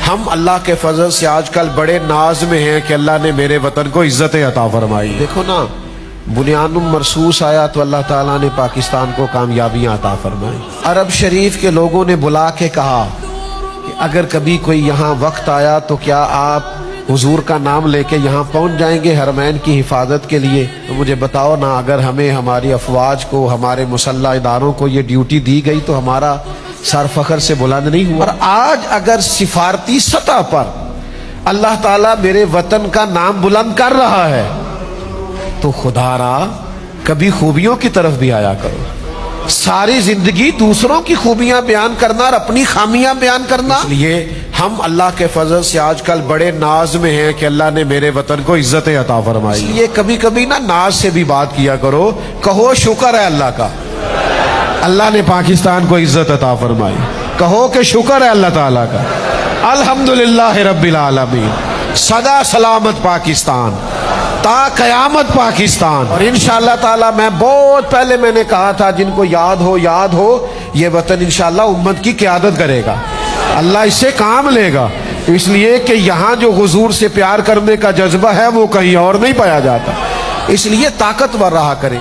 ہم اللہ کے فضل سے آج کل بڑے ناز میں ہیں کہ اللہ نے میرے وطن کو عزت عطا فرمائی۔ دیکھو نا، بنیان مرصوص آیا تو اللہ تعالیٰ نے پاکستان کو کامیابیاں عطا فرمائی۔ عرب شریف کے لوگوں نے بلا کے کہا کہ اگر کبھی کوئی یہاں وقت آیا تو کیا آپ حضور کا نام لے کے یہاں پہنچ جائیں گے حرمین کی حفاظت کے لیے؟ تو مجھے بتاؤ نا، اگر ہمیں ہماری افواج کو، ہمارے مسلح اداروں کو یہ ڈیوٹی دی گئی تو ہمارا سر فخر سے بلند نہیں ہوا؟ اور آج اگر سفارتی سطح پر اللہ تعالیٰ میرے وطن کا نام بلند کر رہا ہے تو خدا را کبھی خوبیوں کی طرف بھی آیا کرو۔ ساری زندگی دوسروں کی خوبیاں بیان کرنا اور اپنی خامیاں بیان کرنا۔ اس لیے ہم اللہ کے فضل سے آج کل بڑے ناز میں ہیں کہ اللہ نے میرے وطن کو عزت عطا فرمائی۔ اس لیے کبھی کبھی نا ناز سے بھی بات کیا کرو، کہو شکر ہے اللہ کا، اللہ نے پاکستان کو عزت عطا فرمائی۔ کہو کہ شکر ہے اللہ تعالیٰ کا، الحمدللہ رب العالمین، سدا سلامت پاکستان، تا قیامت پاکستان۔ اور انشاءاللہ تعالیٰ میں بہت پہلے میں نے کہا تھا، جن کو یاد ہو یہ وطن انشاءاللہ امت کی قیادت کرے گا، اللہ اس سے کام لے گا، اس لیے کہ یہاں جو حضور سے پیار کرنے کا جذبہ ہے وہ کہیں اور نہیں پایا جاتا، اس لیے طاقتور رہا کریں۔